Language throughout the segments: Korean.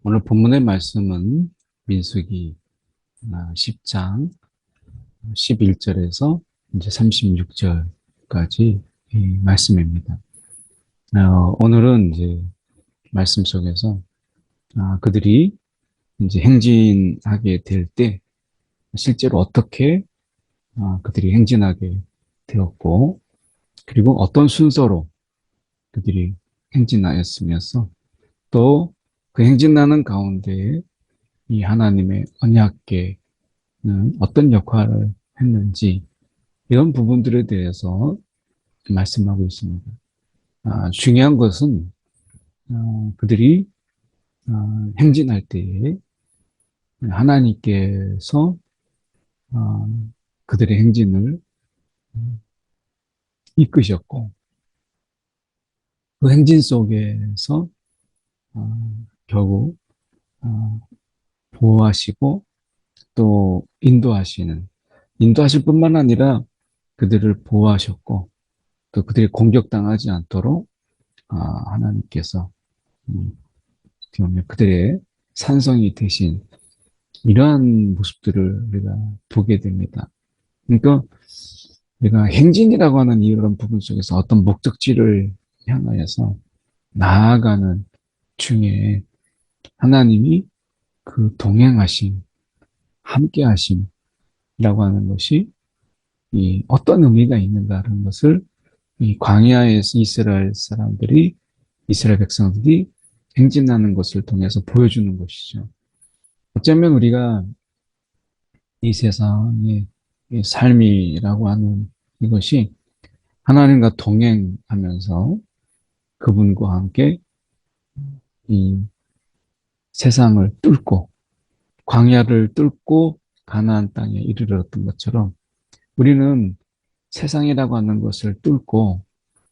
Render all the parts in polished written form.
오늘 본문의 말씀은 민수기 10장 11절에서 이제 36절까지 이 말씀입니다. 오늘은 이제 말씀 속에서 그들이 이제 행진하게 될 때 실제로 어떻게 그들이 행진하게 되었고, 그리고 어떤 순서로 그들이 행진하였으면서 또 그 행진하는 가운데 이 하나님의 언약궤 어떤 역할을 했는지 이런 부분들에 대해서 말씀하고 있습니다. 중요한 것은 그들이 행진할 때에 하나님께서 그들의 행진을 이끄셨고 그 행진 속에서 결국 보호하시고 또 인도하실 뿐만 아니라 그들을 보호하셨고 또 그들이 공격당하지 않도록 하나님께서 음, 그들의 산성이 되신 이러한 모습들을 우리가 보게 됩니다. 그러니까 우리가 행진이라고 하는 이런 부분 속에서 어떤 목적지를 향하여서 나아가는 중에 하나님이 그 동행하심, 함께하심이라고 하는 것이 이 어떤 의미가 있는가라는 것을 이 광야에서 이스라엘 백성들이 행진하는 것을 통해서 보여주는 것이죠. 어쩌면 우리가 이 세상의 이 삶이라고 하는 이것이 하나님과 동행하면서 그분과 함께 이 세상을 뚫고 광야를 뚫고 가나안 땅에 이르렀던 것처럼 우리는 세상이라고 하는 것을 뚫고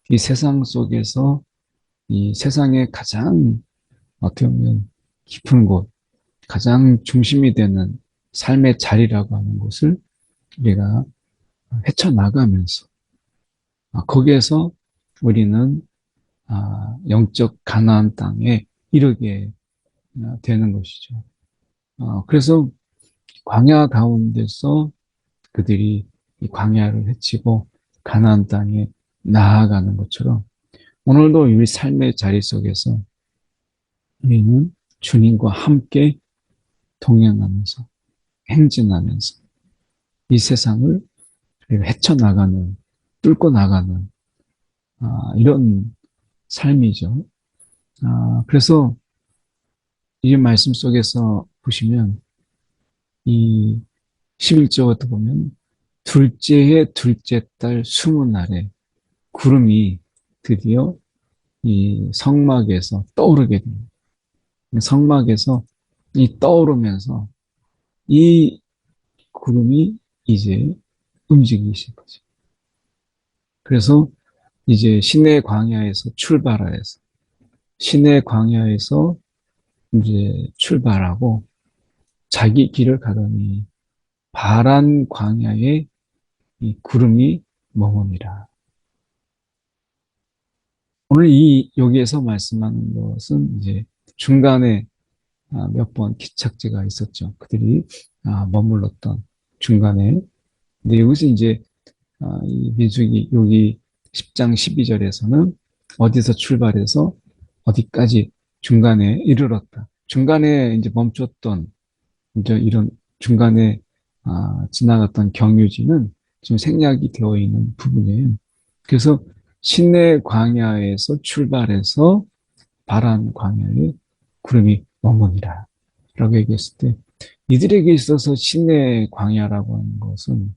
이 세상 속에서 이 세상의 가장 어떻게 보면 깊은 곳, 가장 중심이 되는 삶의 자리라고 하는 곳을 우리가 헤쳐나가면서 거기에서 우리는 영적 가나안 땅에 이르게 되는 것이죠. 그래서 광야 가운데서 그들이 이 광야를 헤치고 가나안 땅에 나아가는 것처럼 오늘도 우리 삶의 자리 속에서 우리는 주님과 함께 동행하면서 행진하면서 이 세상을 헤쳐나가는 뚫고 나가는 이런 삶이죠. 그래서 이 말씀 속에서 보시면 이 11절부터 보면 둘째의 둘째 달 20날에 구름이 드디어 이 성막에서 떠오르게 됩니다. 성막에서 이 떠오르면서 이 구름이 이제 움직이기 시작하죠. 그래서 이제 시내 광야에서 출발해서 시내 광야에서 이제 출발하고 자기 길을 가더니 파란 광야에 이 구름이 머뭅니다. 오늘 여기에서 말씀하는 것은 이제 중간에 몇 번 기착지가 있었죠. 그들이 머물렀던 중간에. 근데 여기서 이제 이 민수기 여기 10장 12절에서는 어디서 출발해서 어디까지 중간에 이르렀다. 중간에 이제 멈췄던 이제 이런 중간에 지나갔던 경유지는 지금 생략이 되어 있는 부분이에요. 그래서 시내 광야에서 출발해서 바란 광야에 구름이 머무니라 라고 얘기했을 때 이들에게 있어서 시내 광야라고 하는 것은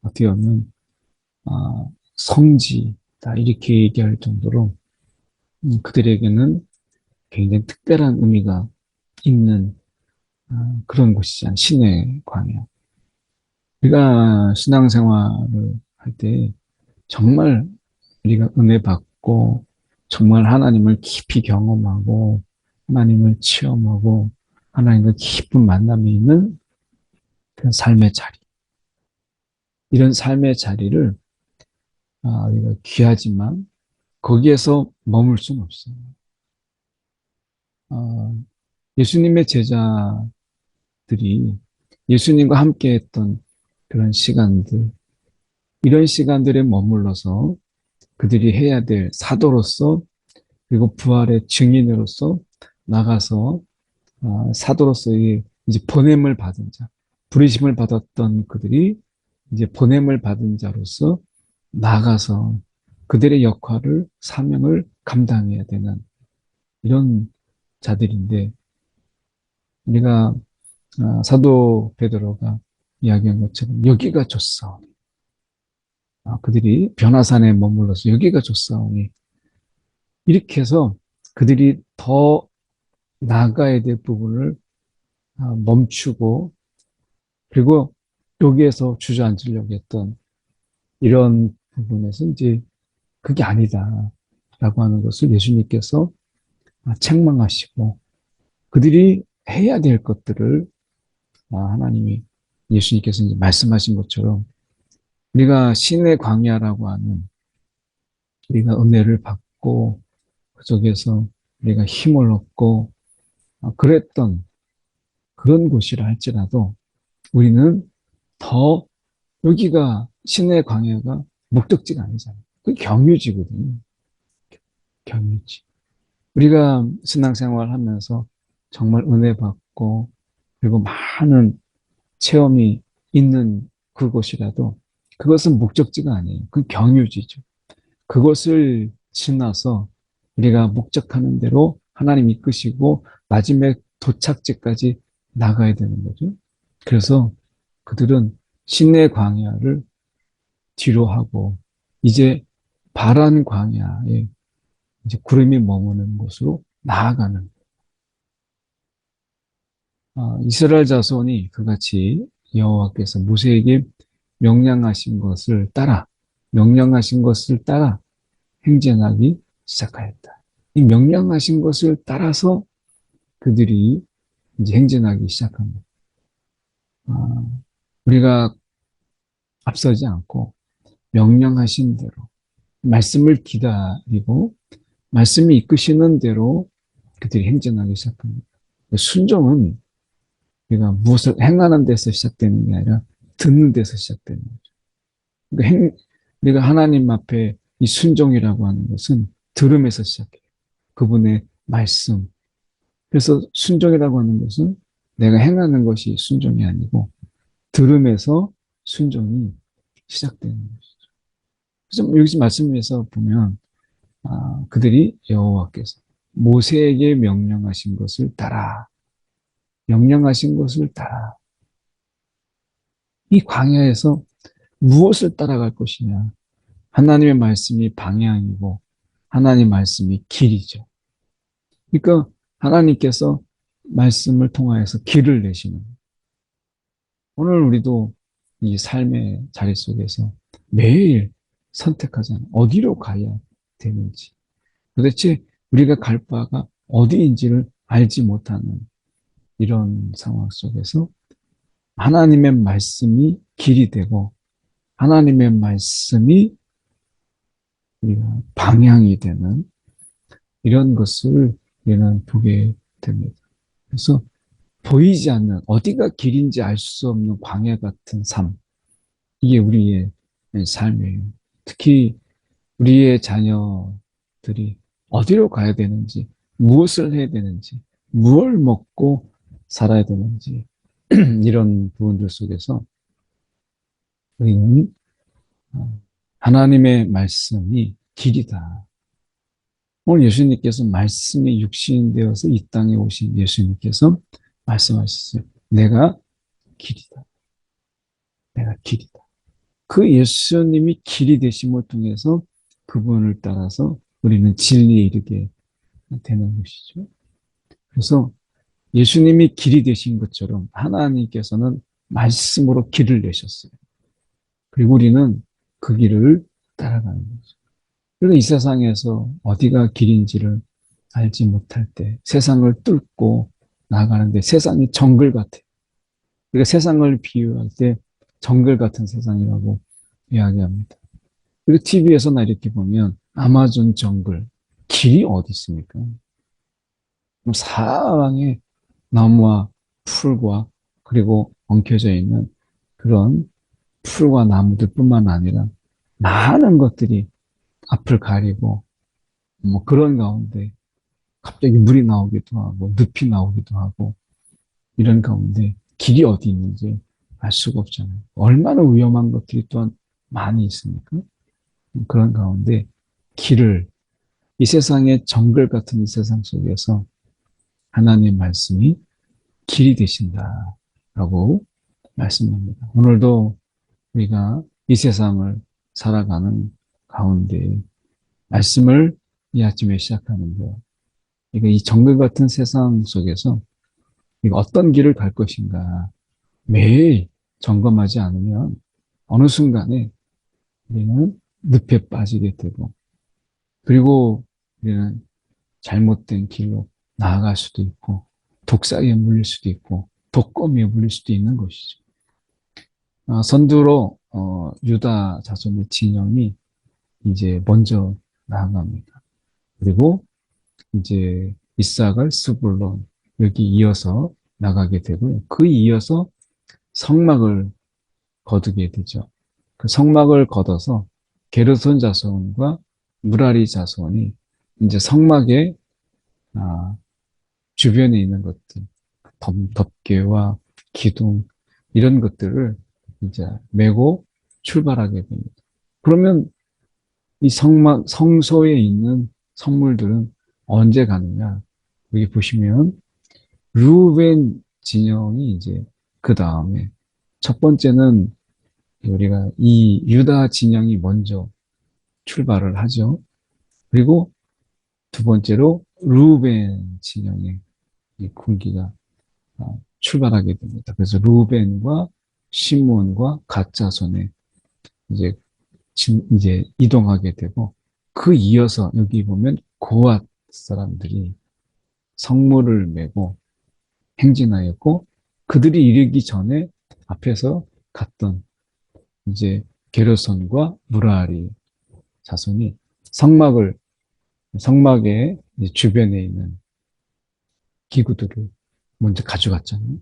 어떻게 보면 성지다 이렇게 얘기할 정도로 그들에게는 굉장히 특별한 의미가 있는 그런 곳이잖아요. 시내 광야. 우리가 신앙생활을 할 때 정말 우리가 은혜 받고 정말 하나님을 깊이 경험하고 하나님을 체험하고 하나님과 깊은 만남이 있는 그런 삶의 자리. 이런 삶의 자리를 우리가 귀하지만 거기에서 머물 수는 없어요. 예수님의 제자들이 예수님과 함께 했던 그런 시간들, 이런 시간들에 머물러서 그들이 해야 될 사도로서 그리고 부활의 증인으로서 나가서 사도로서의 이제 보냄을 받은 자, 부르심을 받았던 그들이 이제 보냄을 받은 자로서 나가서 그들의 역할을, 사명을 감당해야 되는 이런 자들인데, 우리가 사도 베드로가 이야기한 것처럼 여기가 좋사오니, 그들이 변화산에 머물러서 여기가 좋사오니, 이렇게 해서 그들이 더 나아가야 될 부분을 멈추고, 그리고 여기에서 주저앉으려고 했던 이런 부분에서 이제 그게 아니다라고 하는 것을 예수님께서 책망하시고, 그들이 해야 될 것들을 하나님이, 예수님께서 이제 말씀하신 것처럼 우리가 신의 광야라고 하는, 우리가 은혜를 받고 그 속에서 우리가 힘을 얻고 그랬던 그런 곳이라 할지라도 우리는 더, 여기가 신의 광야가 목적지가 아니잖아요. 그 경유지거든요. 경유지. 우리가 신앙생활 하면서 정말 은혜 받고 그리고 많은 체험이 있는 그곳이라도 그것은 목적지가 아니에요. 그 경유지죠. 그것을 지나서 우리가 목적하는 대로 하나님 이끄시고 마지막 도착지까지 나가야 되는 거죠. 그래서 그들은 신의 광야를 뒤로 하고 이제 바란 광야에 이제 구름이 머무는 곳으로 나아가는, 이스라엘 자손이 그같이 여호와께서 모세에게 명령하신 것을 따라 명령하신 것을 따라 행진하기 시작하였다. 이 명령하신 것을 따라서 그들이 이제 행진하기 시작합니다. 우리가 앞서지 않고 명령하신 대로 말씀을 기다리고 말씀이 이끄시는 대로 그들이 행진하기 시작합니다. 순종은 우리가 무엇을 행하는 데서 시작되는 게 아니라 듣는 데서 시작되는 거죠. 그러니까 우리가 하나님 앞에 이 순종이라고 하는 것은 들음에서 시작해요. 그분의 말씀. 그래서 순종이라고 하는 것은 내가 행하는 것이 순종이 아니고 들음에서 순종이 시작되는 것이죠. 그래서 여기 말씀에서 보면 그들이 여호와께서 모세에게 명령하신 것을 따라, 명령하신 것을 따라, 이 광야에서 무엇을 따라갈 것이냐? 하나님의 말씀이 방향이고 하나님의 말씀이 길이죠. 그러니까 하나님께서 말씀을 통하여서 길을 내시는, 오늘 우리도 이 삶의 자리 속에서 매일 선택하잖아요. 어디로 가야 되는지. 도대체 우리가 갈 바가 어디인지를 알지 못하는 이런 상황 속에서 하나님의 말씀이 길이 되고 하나님의 말씀이 우리가 방향이 되는 이런 것을 우리는 보게 됩니다. 그래서 보이지 않는, 어디가 길인지 알 수 없는 광야 같은 삶, 이게 우리의 삶이에요. 특히 우리의 자녀들이 어디로 가야 되는지, 무엇을 해야 되는지, 무엇을 먹고 살아야 되는지 이런 부분들 속에서 우리는 하나님의 말씀이 길이다. 오늘 예수님께서 말씀이 육신이 되어서 이 땅에 오신 예수님께서 말씀하셨어요. 내가 길이다. 내가 길이다. 그 예수님이 길이 되심을 통해서 그분을 따라서 우리는 진리에 이르게 되는 것이죠. 그래서 예수님이 길이 되신 것처럼 하나님께서는 말씀으로 길을 내셨어요. 그리고 우리는 그 길을 따라가는 거죠. 그리고 이 세상에서 어디가 길인지를 알지 못할 때 세상을 뚫고 나아가는데 세상이 정글 같아요. 그러니까 세상을 비유할 때 정글 같은 세상이라고 이야기합니다. 그리고 TV에서나 이렇게 보면 아마존 정글, 길이 어디 있습니까? 사방에 나무와 풀과 그리고 엉켜져 있는 그런 풀과 나무들뿐만 아니라 많은 것들이 앞을 가리고 뭐 그런 가운데 갑자기 물이 나오기도 하고 늪이 나오기도 하고 이런 가운데 길이 어디 있는지 알 수가 없잖아요. 얼마나 위험한 것들이 또한 많이 있으니까 그런 가운데 길을 이 세상의 정글 같은 이 세상 속에서 하나님 말씀이 길이 되신다라고 말씀합니다. 오늘도 우리가 이 세상을 살아가는 가운데 말씀을 이 아침에 시작하는데 이거 이 정글 같은 세상 속에서 이거 어떤 길을 갈 것인가 매일 점검하지 않으면 어느 순간에 우리는 늪에 빠지게 되고 그리고 우리는 잘못된 길로 나아갈 수도 있고 독사에 물릴 수도 있고 독거미에 물릴 수도 있는 것이죠. 선두로 유다 자손의 진영이 이제 먼저 나아갑니다. 그리고 이제 이사갈, 스불론 여기 이어서 나가게 되고요. 그 이어서 성막을 거두게 되죠. 그 성막을 걷어서 게르손 자손과 무라리 자손이 이제 성막의 주변에 있는 것들, 덮개와 기둥 이런 것들을 이제 메고 출발하게 됩니다. 그러면 이 성소에 있는 성물들은 언제 가느냐? 여기 보시면 루벤 진영이 이제 그 다음에 첫 번째는 우리가 이 유다 진영이 먼저 출발을 하죠. 그리고 두 번째로 루벤 진영의 이 군기가 출발하게 됩니다. 그래서 루벤과 시몬과 갓 자손에 이제 이제 이동하게 되고 그 이어서 여기 보면 고앗 사람들이 성물을 메고 행진하였고 그들이 이르기 전에 앞에서 갔던 이제 게르손과 무라리 자손이 성막의 주변에 있는 기구들을 먼저 가져갔잖아요.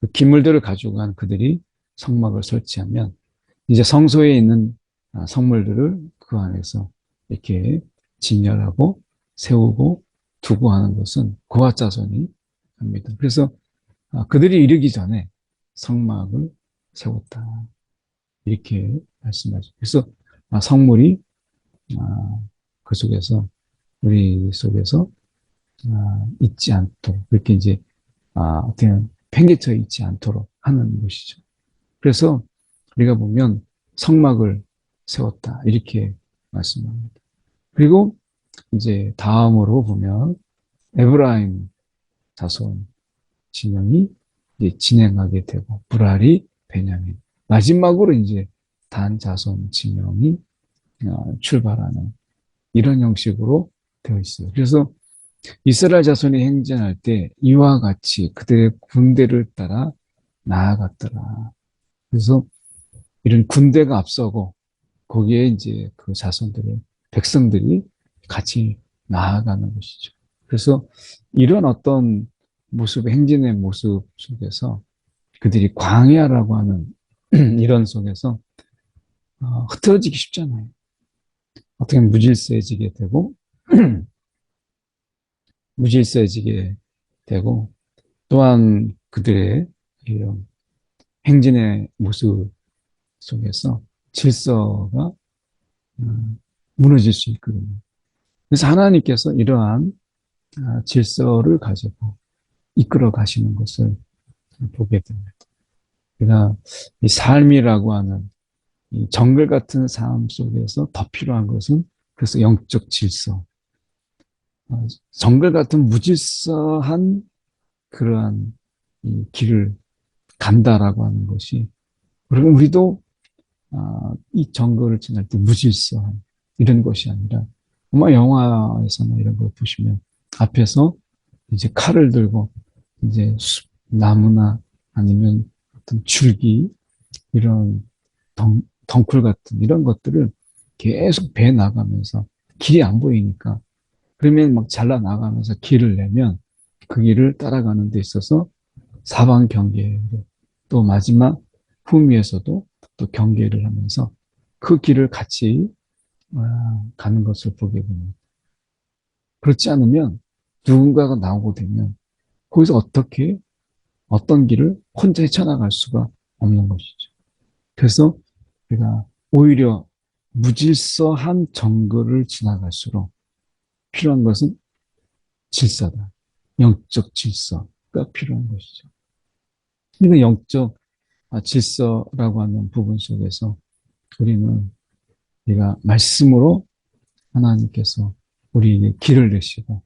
그 기물들을 가져간 그들이 성막을 설치하면 이제 성소에 있는 성물들을 그 안에서 이렇게 진열하고 세우고 두고 하는 것은 고앗 자손이 합니다. 그래서 그들이 이르기 전에 성막을 세웠다. 이렇게 말씀하죠. 그래서 성물이 그 속에서 우리 속에서 있지 않도록 그렇게 이제 어떻게 팽개쳐 있지 않도록 하는 것이죠. 그래서 우리가 보면 성막을 세웠다 이렇게 말씀합니다. 그리고 이제 다음으로 보면 에브라임 자손 진영이 이제 진행하게 되고 무라리, 베냐민 마지막으로 이제 단 자손 진영이 출발하는 이런 형식으로 되어 있어요. 그래서 이스라엘 자손이 행진할 때 이와 같이 그들의 군대를 따라 나아갔더라. 그래서 이런 군대가 앞서고 거기에 이제 그 자손들의 백성들이 같이 나아가는 것이죠. 그래서 이런 어떤 행진의 모습 속에서 그들이 광야라고 하는 이런 속에서 흐트러지기 쉽잖아요. 어떻게 보면 무질서해지게 되고 무질서해지게 되고 또한 그들의 이런 행진의 모습 속에서 질서가 무너질 수 있거든요. 그래서 하나님께서 이러한 질서를 가지고 이끌어 가시는 것을 보게 됩니다. 그러니까 이 삶이라고 하는 이 정글 같은 삶 속에서 더 필요한 것은 그래서 영적 질서, 정글 같은 무질서한 그러한 이 길을 간다라고 하는 것이 그러면 우리도 이 정글을 지날 때 무질서한 이런 것이 아니라 아마 영화에서나 이런 걸 보시면 앞에서 이제 칼을 들고 이제 나무나 아니면 어떤 줄기 이런 덩쿨 같은 이런 것들을 계속 배 나가면서 길이 안 보이니까 그러면 막 잘라 나가면서 길을 내면 그 길을 따라가는 데 있어서 사방 경계로 또 마지막 후미에서도 또 경계를 하면서 그 길을 같이 가는 것을 보게 됩니다. 그렇지 않으면 누군가가 나오고 되면 거기서 어떻게 어떤 길을 혼자 헤쳐나갈 수가 없는 것이죠. 그래서 우리가 오히려 무질서한 정글을 지나갈수록 필요한 것은 질서다. 영적 질서가 필요한 것이죠. 이는 영적 질서라고 하는 부분 속에서 우리는 우리가 말씀으로 하나님께서 우리에게 길을 내시고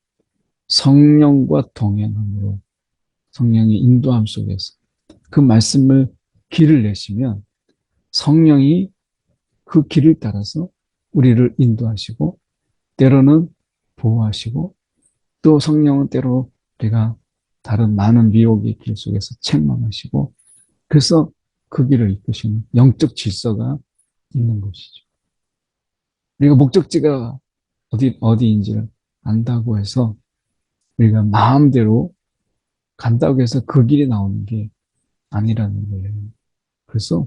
성령과 동행함으로 성령의 인도함 속에서 그 말씀을 길을 내시면 성령이 그 길을 따라서 우리를 인도하시고 때로는 보호하시고 또 성령은 때로 우리가 다른 많은 미혹의 길 속에서 책망하시고 그래서 그 길을 이끄시는 영적 질서가 있는 것이죠. 우리가 목적지가 어디인지를 안다고 해서 우리가 마음대로 간다고 해서 그 길이 나오는 게 아니라는 거예요. 그래서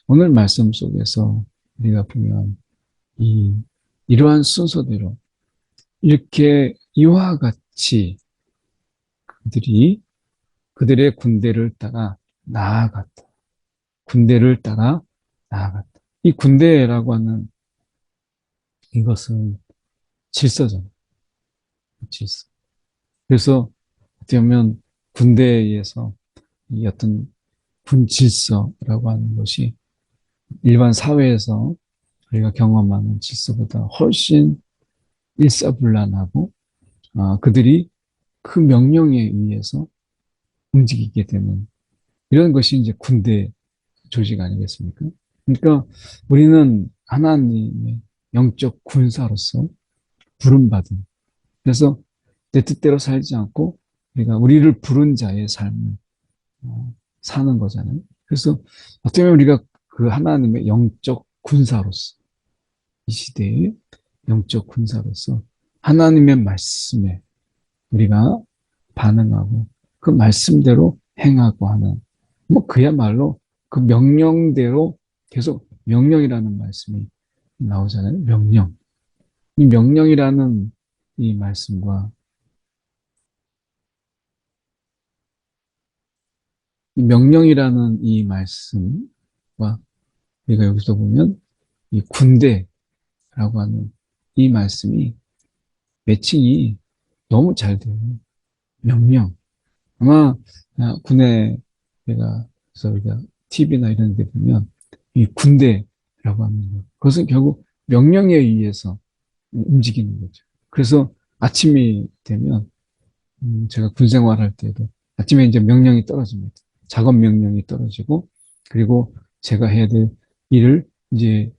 오늘 말씀 속에서 우리가 보면 이러한 순서대로 이렇게 이와 같이 그들이 그들의 군대를 따라 나아갔다. 군대를 따라 나아갔다. 이 군대라고 하는 이것은 질서잖아요. 질서. 그래서 어떻게 보면 군대에서 이 어떤 군 질서라고 하는 것이 일반 사회에서 우리가 경험하는 질서보다 훨씬 일사불란하고 그들이 그 명령에 의해서 움직이게 되는 이런 것이 이제 군대 조직 아니겠습니까? 그러니까 우리는 하나님의 영적 군사로서 부름받은 그래서 내 뜻대로 살지 않고 우리를 부른 자의 삶을 사는 거잖아요. 그래서 어떻게 보면 우리가 그 하나님의 영적 군사로서 이 시대의 영적 군사로서 하나님의 말씀에 우리가 반응하고 그 말씀대로 행하고 하는 뭐 그야말로 그 명령대로 계속 명령이라는 말씀이 나오잖아요. 명령. 이 명령이라는 이 말씀과 이 명령이라는 이 말씀과 우리가 여기서 보면 이 군대라고 하는 이 말씀이 매칭이 너무 잘 돼요. 명령. 아마 군에 내가 그래서 우리가 TV나 이런 데 보면 이 군대라고 하는 거. 그것은 결국 명령에 의해서 움직이는 거죠. 그래서 아침이 되면 제가 군 생활할 때도 아침에 이제 명령이 떨어집니다. 작업 명령이 떨어지고 그리고 제가 해야 될 일을 이제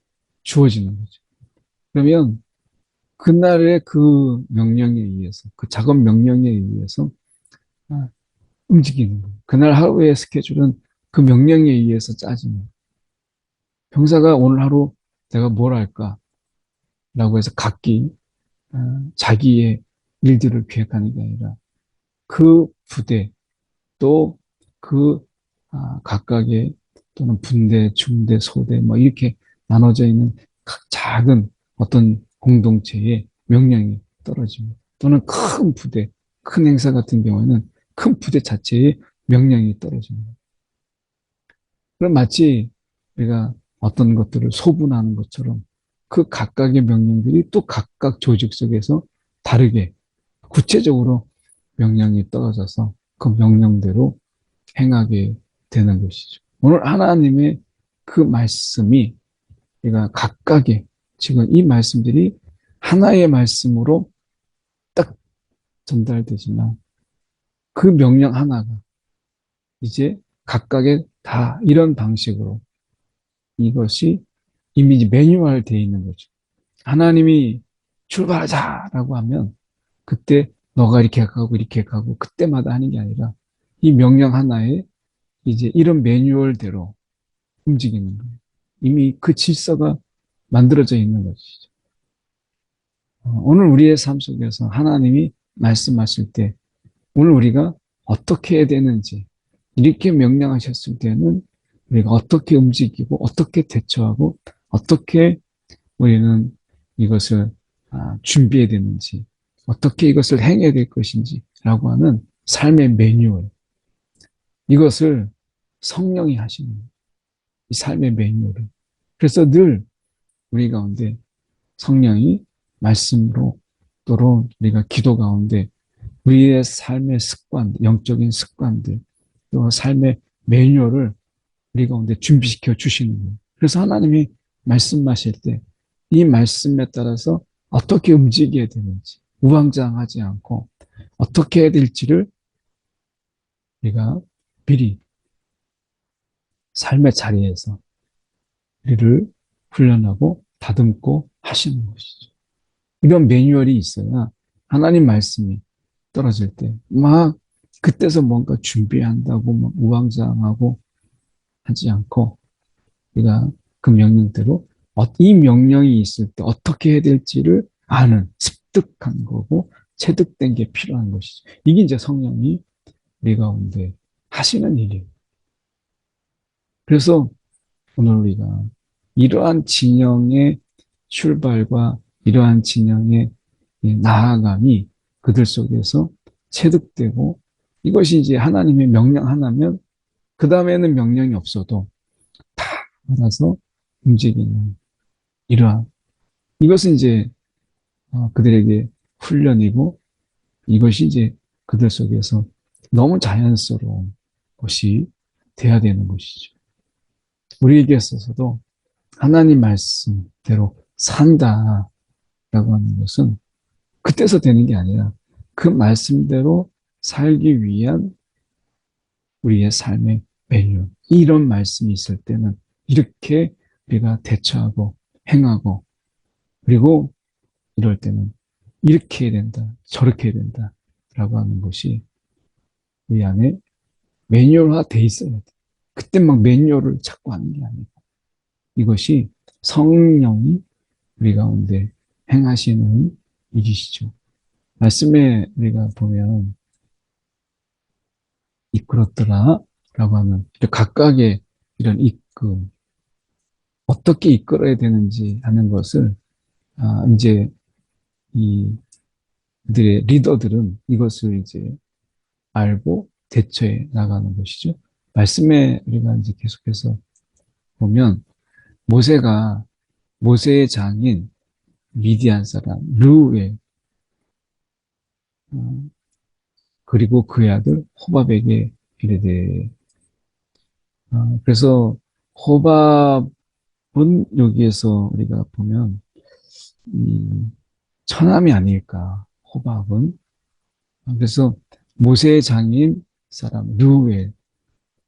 주어지는 거죠. 그러면 그날의 그 명령에 의해서 그 작업 명령에 의해서 움직이는 거예요. 그날 하루의 스케줄은 그 명령에 의해서 짜지는 병사가 오늘 하루 내가 뭘 할까라고 해서 각기 자기의 일들을 계획하는 게 아니라 그 부대 또 그 각각의 또는 분대, 중대, 소대 뭐 이렇게 나눠져 있는 각 작은 어떤 공동체의 명령이 떨어집니다. 또는 큰 부대, 큰 행사 같은 경우에는 큰 부대 자체의 명령이 떨어집니다. 그럼 마치 우리가 어떤 것들을 소분하는 것처럼 그 각각의 명령들이 또 각각 조직 속에서 다르게 구체적으로 명령이 떨어져서 그 명령대로 행하게 되는 것이죠. 오늘 하나님의 그 말씀이 우리가 각각의 지금 이 말씀들이 하나의 말씀으로 딱 전달되지만 그 명령 하나가 이제 각각의 다 이런 방식으로 이것이 이미 매뉴얼 되어 있는 거죠. 하나님이 출발하자라고 하면 그때 너가 이렇게 가고 이렇게 가고 그때마다 하는 게 아니라 이 명령 하나에 이제 이런 매뉴얼대로 움직이는 거예요. 이미 그 질서가 만들어져 있는 것이죠. 오늘 우리의 삶 속에서 하나님이 말씀하실 때 오늘 우리가 어떻게 해야 되는지 이렇게 명령하셨을 때는 우리가 어떻게 움직이고 어떻게 대처하고 어떻게 우리는 이것을 준비해야 되는지 어떻게 이것을 행해야 될 것인지 라고 하는 삶의 매뉴얼, 이것을 성령이 하시는 이 삶의 매뉴얼을. 그래서 늘 우리 가운데 성령이 말씀으로 또는 우리가 기도 가운데 우리의 삶의 습관, 영적인 습관들, 또 삶의 매뉴얼을 우리 가운데 준비시켜 주시는 거예요. 그래서 하나님이 말씀하실 때 이 말씀에 따라서 어떻게 움직여야 되는지 우왕좌왕하지 않고 어떻게 해야 될지를 우리가 미리 삶의 자리에서 우리를 훈련하고 다듬고 하시는 것이죠. 이런 매뉴얼이 있어야 하나님 말씀이 떨어질 때 막 그때서 뭔가 준비한다고 막 우왕좌왕하고 하지 않고 우리가 그 명령대로 이 명령이 있을 때 어떻게 해야 될지를 아는 습득한 거고 체득된 게 필요한 것이죠. 이게 이제 성령이 우리 가운데 하시는 일이에요. 그래서 오늘 우리가 이러한 진영의 출발과 이러한 진영의 나아감이 그들 속에서 체득되고 이것이 이제 하나님의 명령 하나면 그 다음에는 명령이 없어도 다 알아서 움직이는 이러한 이것은 이제 그들에게 훈련이고 이것이 이제 그들 속에서 너무 자연스러운 것이 돼야 되는 것이죠. 우리에게 있어서도 하나님 말씀대로 산다라고 하는 것은 그때서 되는 게 아니라 그 말씀대로 살기 위한 우리의 삶의 매뉴얼. 이런 말씀이 있을 때는 이렇게 우리가 대처하고 행하고 그리고 이럴 때는 이렇게 해야 된다, 저렇게 해야 된다 라고 하는 것이 우리 안에 매뉴얼화 돼 있어야 돼. 그때 막 매뉴얼을 찾고 하는 게 아니고 이것이 성령이 우리 가운데 행하시는 일이시죠. 말씀에 우리가 보면 이끌었더라 라고 하는 각각의 이런 이끌, 어떻게 이끌어야 되는지 하는 것을 이제 이 그들의 리더들은 이것을 이제 알고 대처해 나가는 것이죠. 말씀에 우리가 이제 계속해서 보면 모세의 장인 미디안 사람 르우엘 그리고 그의 아들 호밥에게 이르되 그래서 호밥은 여기에서 우리가 보면 이 처남이 아닐까 호밥은 그래서 모세의 장인 사람 르우엘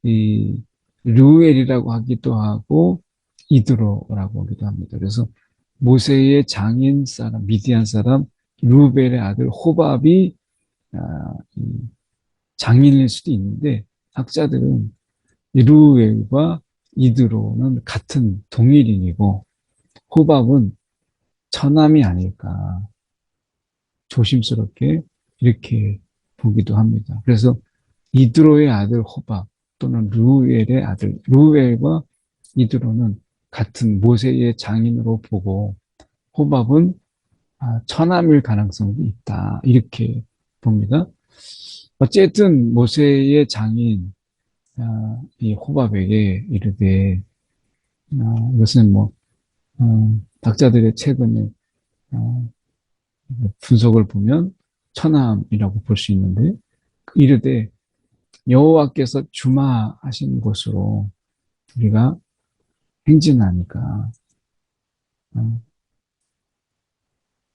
이 르우엘이라고 하기도 하고 이드로라고 하기도 합니다. 그래서 모세의 장인 사람 미디안 사람 르우벨의 아들 호밥이 장인일 수도 있는데 학자들은 르우엘과 이드로는 같은 동일인이고 호밥은 처남이 아닐까 조심스럽게 이렇게 보기도 합니다. 그래서 이드로의 아들 호밥 또는 르우엘의 아들 르우엘과 이드로는 같은 모세의 장인으로 보고 호밥은 처남일 가능성도 있다 이렇게 봅니다. 어쨌든 모세의 장인 이 호밥에게 이르되 이것은 뭐 학자들의 최근에 분석을 보면 처남이라고 볼 수 있는데 이르되 여호와께서 주마하신 곳으로 우리가 행진하니까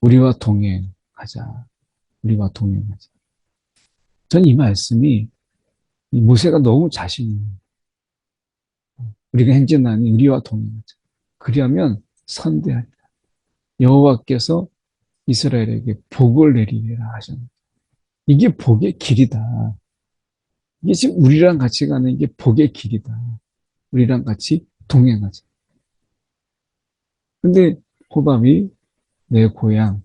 우리와 동행하자. 우리와 동행하자. 전 이 말씀이 이 모세가 너무 자신이 우리가 행진하니 우리와 동행하자. 그러면 선대하리라. 여호와께서 이스라엘에게 복을 내리리라 하셨는데 이게 복의 길이다. 이게 지금 우리랑 같이 가는 게 복의 길이다. 우리랑 같이 동행하자. 근데 호밥이 내 고향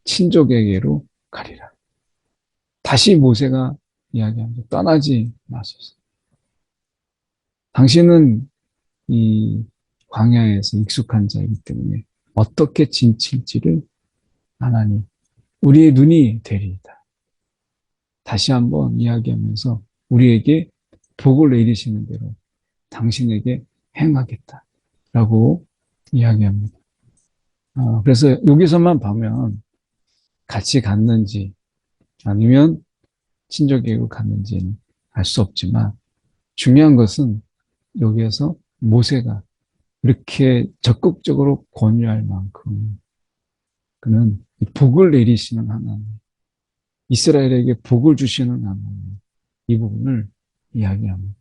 친족에게로 가리라. 다시 모세가 이야기합니다. 떠나지 마소서. 당신은 이 광야에서 익숙한 자이기 때문에 어떻게 진칠지를 하나님, 우리의 눈이 되리이다. 다시 한번 이야기하면서 우리에게 복을 내리시는 대로 당신에게 행하겠다. 라고 이야기합니다. 그래서 여기서만 보면 같이 갔는지 아니면 친족에게 갔는지는 알 수 없지만 중요한 것은 여기에서 모세가 이렇게 적극적으로 권유할 만큼 그는 복을 내리시는 하나님, 이스라엘에게 복을 주시는 하나님, 이 부분을 이야기합니다.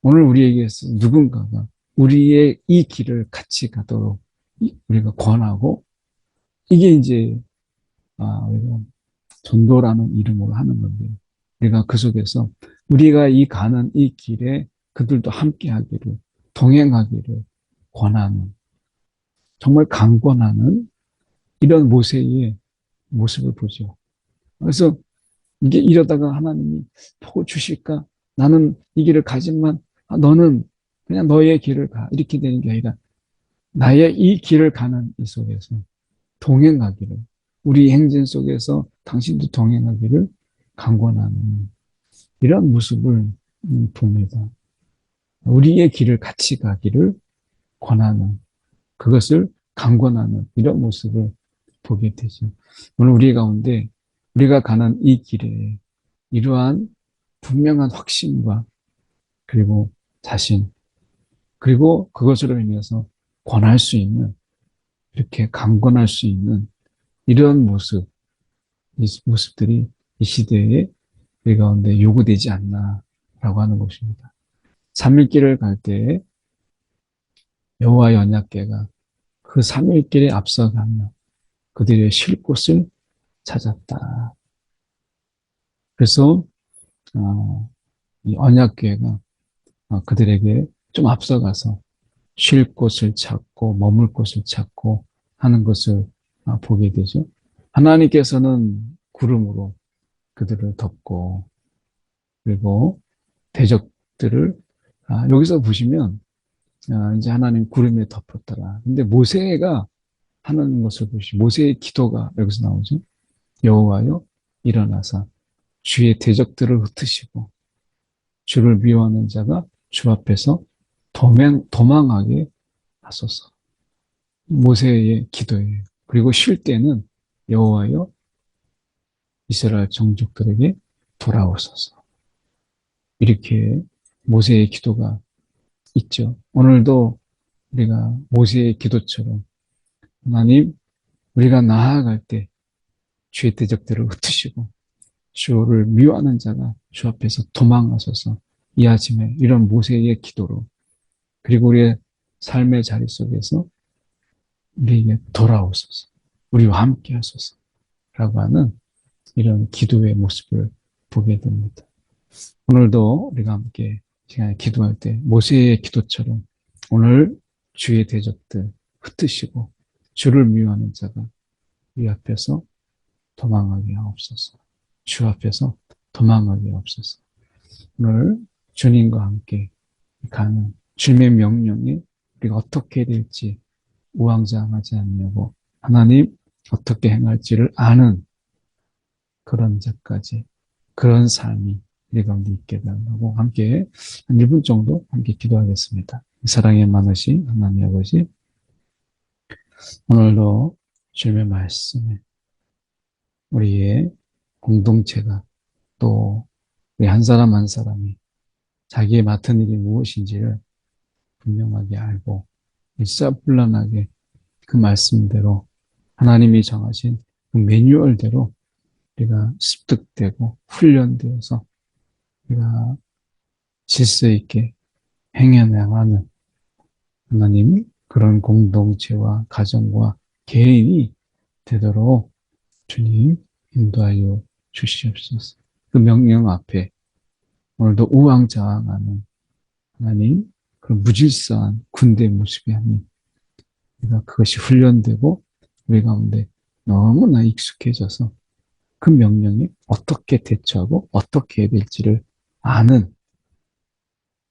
오늘 우리에게서 누군가가 우리의 이 길을 같이 가도록 우리가 권하고 이게 이제 우리가 전도라는 이름으로 하는 건데 우리가 그 속에서 우리가 이 가는 이 길에 그들도 함께 하기를 동행하기를 권하는 정말 강권하는 이런 모세의 모습을 보죠. 그래서 이게 이러다가 하나님이 복을 주실까? 나는 이 길을 가지만 너는 그냥 너의 길을 가. 이렇게 되는 게 아니라 나의 이 길을 가는 이 속에서 동행하기를 우리 행진 속에서 당신도 동행하기를 강권하는 이런 모습을 봅니다. 우리의 길을 같이 가기를 권하는 그것을 강권하는 이런 모습을 보게 되죠. 오늘 우리 가운데 우리가 가는 이 길에 이러한 분명한 확신과 그리고 자신 그리고 그것으로 인해서 권할 수 있는 이렇게 강권할 수 있는 이런 모습 이 모습들이 이 시대에 우리 가운데 요구되지 않나라고 하는 것입니다. 3일길을 갈 때 여호와의 언약궤가 그 3일길에 앞서가며 그들의 쉴 곳을 찾았다. 그래서 이 언약궤가 그들에게 좀 앞서가서 쉴 곳을 찾고 머물 곳을 찾고 하는 것을 보게 되죠. 하나님께서는 구름으로 그들을 덮고 그리고 대적들을 여기서 보시면 이제 하나님 구름에 덮었더라. 근데 모세가 하는 것을 보시 모세의 기도가 여기서 나오죠. 여호와여 일어나사 주의 대적들을 흩으시고 주를 미워하는 자가 주 앞에서 도망하게 하소서. 모세의 기도예요. 그리고 쉴 때는 여호와여 이스라엘 종족들에게 돌아오소서. 이렇게 모세의 기도가 있죠. 오늘도 우리가 모세의 기도처럼 하나님 우리가 나아갈 때 주의 대적들을 흩으시고 주를 미워하는 자가 주 앞에서 도망하소서. 이 아침에 이런 모세의 기도로 그리고 우리의 삶의 자리 속에서 우리에게 돌아오소서. 우리와 함께 하소서. 라고 하는 이런 기도의 모습을 보게 됩니다. 오늘도 우리가 함께 시간에 기도할 때 모세의 기도처럼 오늘 주의 대적들 흩으시고 주를 미워하는 자가 우리 앞에서 도망하게 하옵소서. 주 앞에서 도망하게 하옵소서. 오늘 주님과 함께 가는 주님의 명령에 우리가 어떻게 될지 우왕좌왕하지 않냐고 하나님 어떻게 행할지를 아는 그런 자까지 그런 삶이 우리 가운데 있게 달라고 함께 한 1분 정도 함께 기도하겠습니다. 사랑에 많으신 하나님 아버지 오늘도 주님의 말씀에 우리의 공동체가 또 우리 한 사람 한 사람이 자기의 맡은 일이 무엇인지를 분명하게 알고 일사불란하게 그 말씀대로 하나님이 정하신 그 매뉴얼대로 우리가 습득되고 훈련되어서 우리가 질서 있게 행해나가는 하나님 그런 공동체와 가정과 개인이 되도록 주님 인도하여 주시옵소서. 그 명령 앞에 오늘도 우왕좌왕하는 하나님 그런 무질서한 군대 모습이 아닌 우리가 그것이 훈련되고 우리 가운데 너무나 익숙해져서 그 명령에 어떻게 대처하고 어떻게 해야 될지를 아는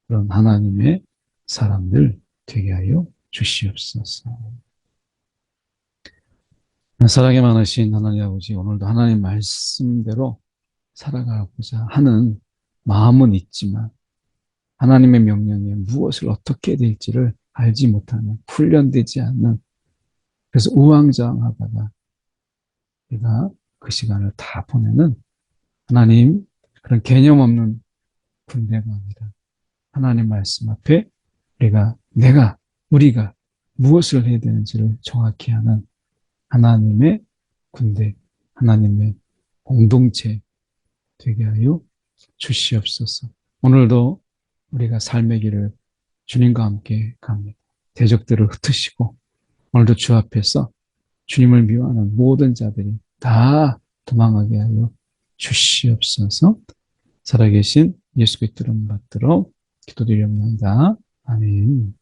그런 하나님의 사람들 되게 하여 주시옵소서. 사랑이 많으신 하나님 아버지, 오늘도 하나님 말씀대로 살아가고자 하는 마음은 있지만 하나님의 명령에 무엇을 어떻게 해야 될지를 알지 못하는, 훈련되지 않는, 그래서 우왕좌왕하다가 우리가 그 시간을 다 보내는 하나님, 그런 개념 없는 군대가 아니라 하나님 말씀 앞에 우리가 무엇을 해야 되는지를 정확히 하는 하나님의 군대, 하나님의 공동체 되게 하여 주시옵소서. 오늘도 우리가 삶의 길을 주님과 함께 갑니다. 대적들을 흩으시고 오늘도 주 앞에서 주님을 미워하는 모든 자들이 다 도망하게 하여 주시옵소서. 살아계신 예수 그리스도를 받들어 기도드립니다. 아멘.